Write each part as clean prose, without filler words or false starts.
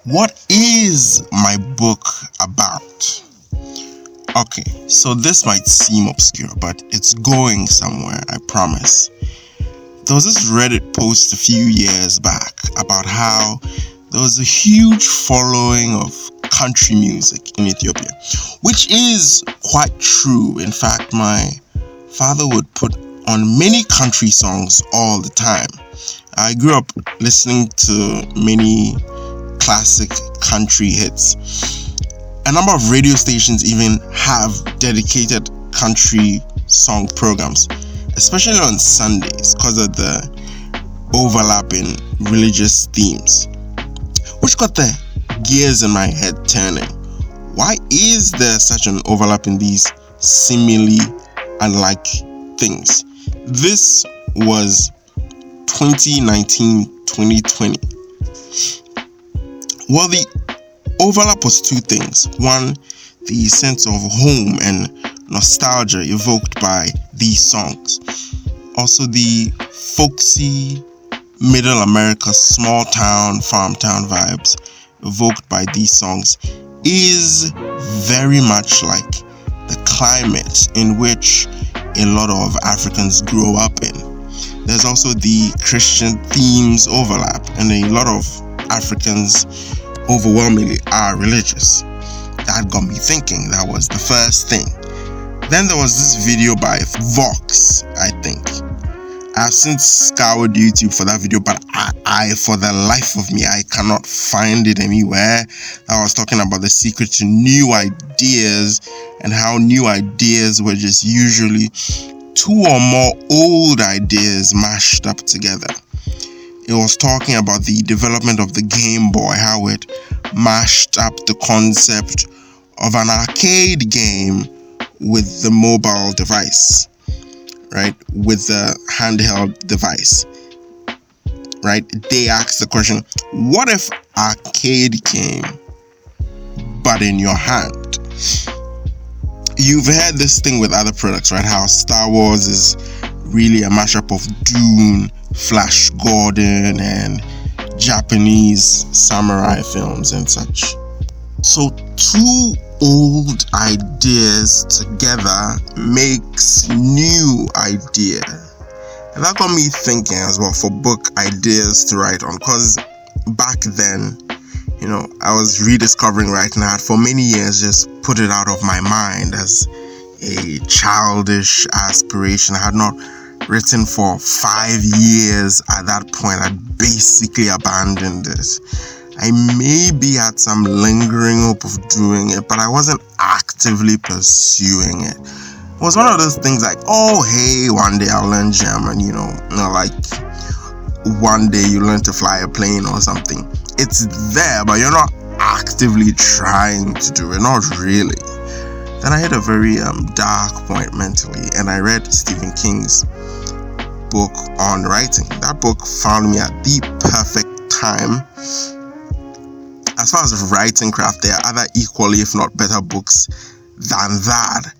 What is my book about? Okay, so this might seem obscure, but it's going somewhere, I promise. There was this Reddit post a few years back about how there was a huge following of country music in Ethiopia, which is quite true. In fact, my father would put on many country songs all the time. I grew up listening to many classic country hits. A number of radio stations even have dedicated country song programs, especially on Sundays because of the overlap in religious themes, which got the gears in my head turning. Why is there such an overlap in these seemingly unlike things? This was 2019-2020. Well, the overlap was two things. One, the sense of home and nostalgia evoked by these songs. Also, the folksy middle America small town, farm town vibes evoked by these songs is very much like the climate in which a lot of Africans grow up in. There's also the Christian themes overlap, and a lot of Africans overwhelmingly are religious. That got me thinking. That was the first thing. Then there was this video by Vox, I think. I've since scoured YouTube for that video, but I for the life of me, I cannot find it anywhere. I was talking about the secret to new ideas and how new ideas were just usually two or more old ideas mashed up together. It was talking about the development of the Game Boy, how it mashed up the concept of an arcade game with the mobile device, right? With the handheld device, right? They asked the question, what if arcade came, but in your hand? You've heard this thing with other products, right? How Star Wars is really a mashup of Dune, Flash Gordon, and Japanese samurai films and such. So two old ideas together makes new idea. And that got me thinking as well for book ideas to write on, because back then, I was rediscovering writing. I had for many years just put it out of my mind as a childish aspiration. I had not written for 5 years at that point. I basically abandoned it. I maybe had some lingering hope of doing it, but I wasn't actively pursuing it. It was one of those things like, oh hey, one day I'll learn German, like one day you learn to fly a plane or something. It's there, but you're not actively trying to do it, not really. Then I hit a very dark point mentally, and I read Stephen King's book on writing. That book found me at the perfect time. As far as writing craft, there are other equally, if not better, books than that.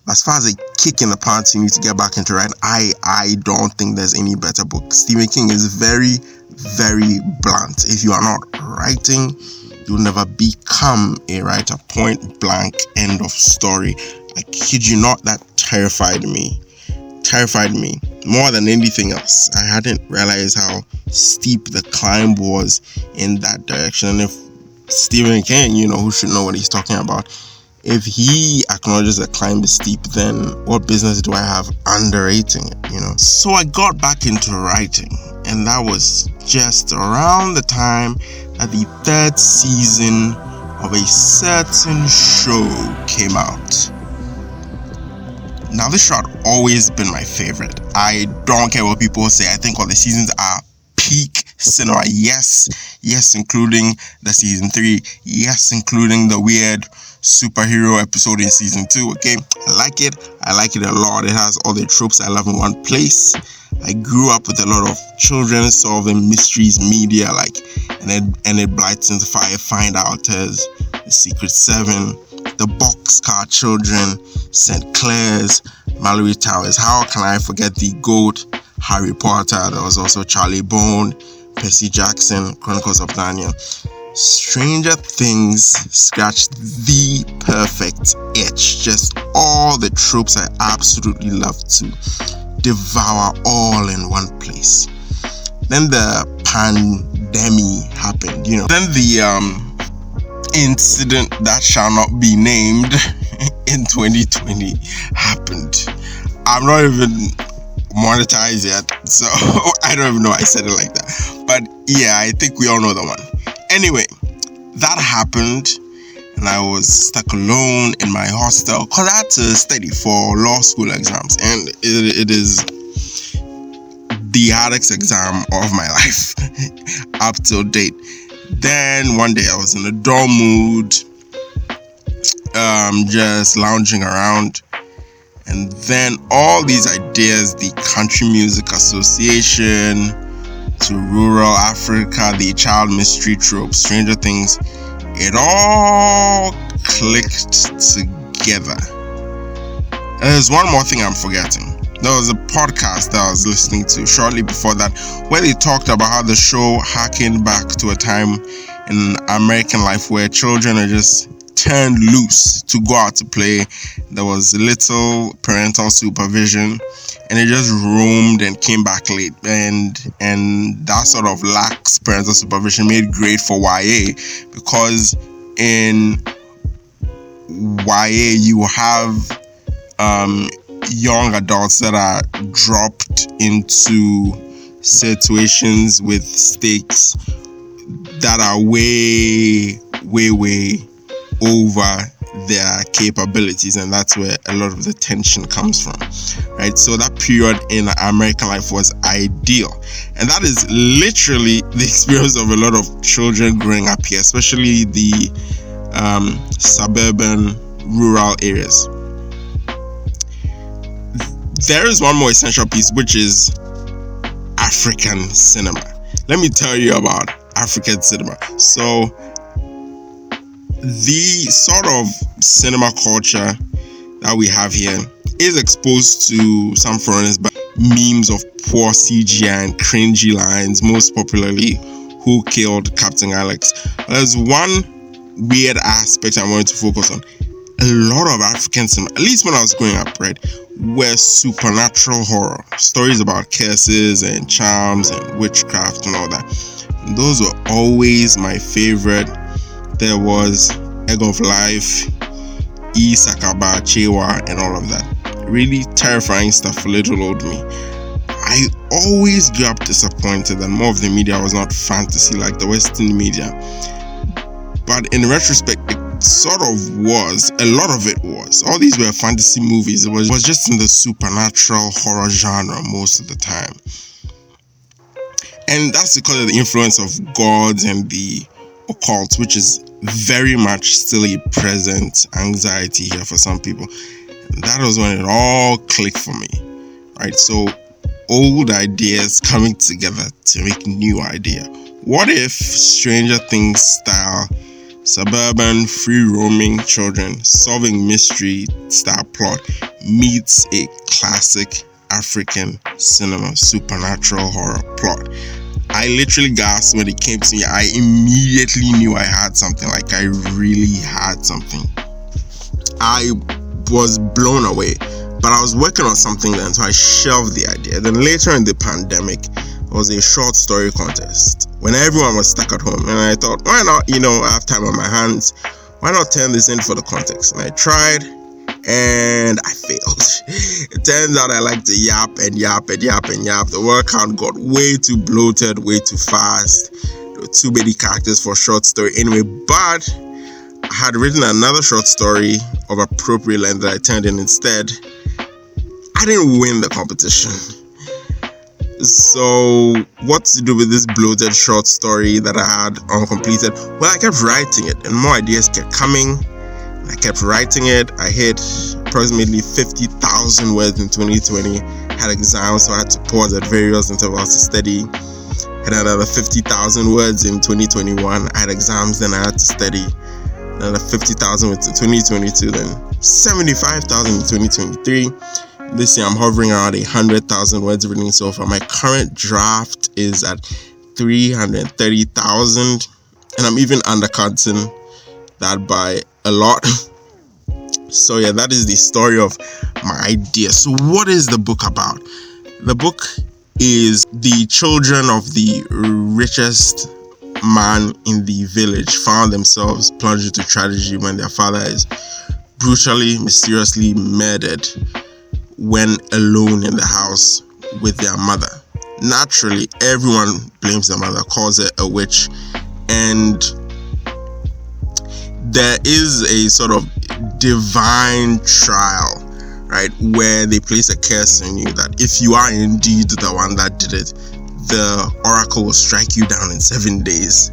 As far as a kick in the pants you need to get back into writing, I don't think there's any better book. Stephen King is very, very blunt. If you are not writing, you'll never become a writer. Point blank, end of story. I kid you not, that terrified me more than anything else. I hadn't realized how steep the climb was in that direction. And if Stephen King, who should know what he's talking about, if he acknowledges the climb is steep, then what business do I have underrating it, So I got back into writing, and that was just around the time that the third season of a certain show came out. Now, this show had always been my favorite. I don't care what people say. I think all the seasons are peak cinema. Yes, including the season 3. Yes, including the weird superhero episode in season 2. Okay, I like it a lot. It has all the tropes I love in one place. I grew up with a lot of children solving mysteries, media like Enid Blyton's Find Outers, The Secret Seven, The Boxcar Children, St. Clair's, Mallory Towers. How can I forget the GOAT, Harry Potter? There was also Charlie Bone, Percy Jackson, Chronicles of Narnia. Stranger Things scratched the perfect itch. Just all the tropes I absolutely love to devour all in one place. Then the pandemic happened, Then the incident that shall not be named in 2020 happened. I'm not even monetized yet, so I don't even know why I said it like that. But yeah, I think we all know the one. Anyway, that happened, and I was stuck alone in my hostel because I had to study for law school exams, and it is the hardest exam of my life up till date. Then one day I was in a dull mood, just lounging around, and then all these ideas, the Country Music Association, to rural Africa, the child mystery trope, Stranger Things, it all clicked together. There's one more thing I'm forgetting. There was a podcast that I was listening to shortly before that where they talked about how the show harkened back to a time in American life where children are just turned loose to go out to play. There was little parental supervision, and it just roamed and came back late. And that sort of lax parental supervision made great for YA, because in YA you have young adults that are dropped into situations with stakes that are way over their capabilities, and that's where a lot of the tension comes from, right? So that period in American life was ideal, and that is literally the experience of a lot of children growing up here, especially the suburban rural areas. There is one more essential piece, which is African cinema. Let me tell you about African cinema. So the sort of cinema culture that we have here is exposed to some foreigners by memes of poor CGI and cringy lines, most popularly Who Killed Captain Alex. There's one weird aspect I wanted to focus on. A lot of African cinema, at least when I was growing up, right, were supernatural horror stories about curses and charms and witchcraft and all that. And those were always my favorite. There was Egg of Life, Sakaba, Chewa, and all of that. Really terrifying stuff for little old me. I always grew up disappointed that more of the media was not fantasy like the Western media. But in retrospect, it sort of was. A lot of it was. All these were fantasy movies. It was just in the supernatural horror genre most of the time. And that's because of the influence of gods and the occult, which is very much still a present anxiety here for some people. And that was when it all clicked for me, right? So old ideas coming together to make new idea. What if Stranger Things style suburban free roaming children solving mystery style plot meets a classic African cinema supernatural horror plot? I literally gasped when it came to me. I immediately knew I had something. Like, I really had something. I was blown away, but I was working on something then, so I shelved the idea. Then later in the pandemic, there was a short story contest when everyone was stuck at home, and I thought, why not, I have time on my hands, why not turn this in for the contest? And I tried, and I failed. It turns out I like to yap. The word count got way too bloated, way too fast. There were too many characters for a short story anyway, but I had written another short story of appropriate length that I turned in instead. I didn't win the competition. So what to do with this bloated short story that I had uncompleted? Well, I kept writing it, and more ideas kept coming. I kept writing it. I hit approximately 50,000 words in 2020. Had exams, so I had to pause at various intervals to study. Had another 50,000 words in 2021. I had exams, then I had to study. Another 50,000 words in 2022, then 75,000 in 2023. This year I'm hovering around 100,000 words written so far. My current draft is at 330,000. and I'm even undercutting that by a lot. So yeah, that is the story of my idea. So what is the book about? The book is the children of the richest man in the village found themselves plunged into tragedy when their father is brutally, mysteriously murdered when alone in the house with their mother. Naturally, everyone blames their mother, calls her a witch, and there is a sort of divine trial, right, where they place a curse on you that if you are indeed the one that did it, the oracle will strike you down in 7 days.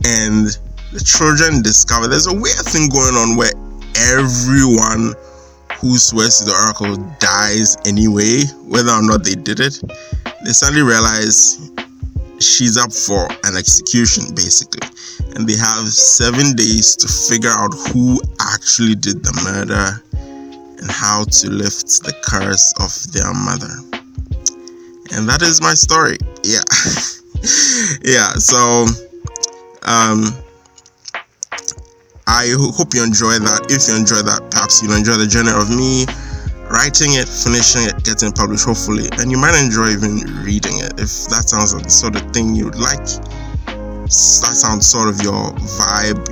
And the children discover there's a weird thing going on where everyone who swears to the oracle dies anyway, whether or not they did it. They suddenly realize she's up for an execution, basically, and they have 7 days to figure out who actually did the murder and how to lift the curse of their mother. And that is my story. Yeah. Yeah, so I hope you enjoy that. If you enjoy that, perhaps you'll enjoy the journey of me writing it, finishing it, getting it published, hopefully, and you might enjoy even reading it if that sounds like the sort of thing you'd like. That sounds sort of your vibe,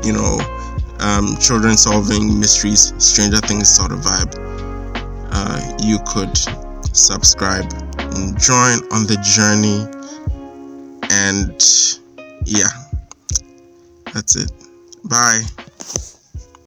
children solving mysteries, Stranger Things sort of vibe. You could subscribe and join on the journey, and yeah, that's it. Bye.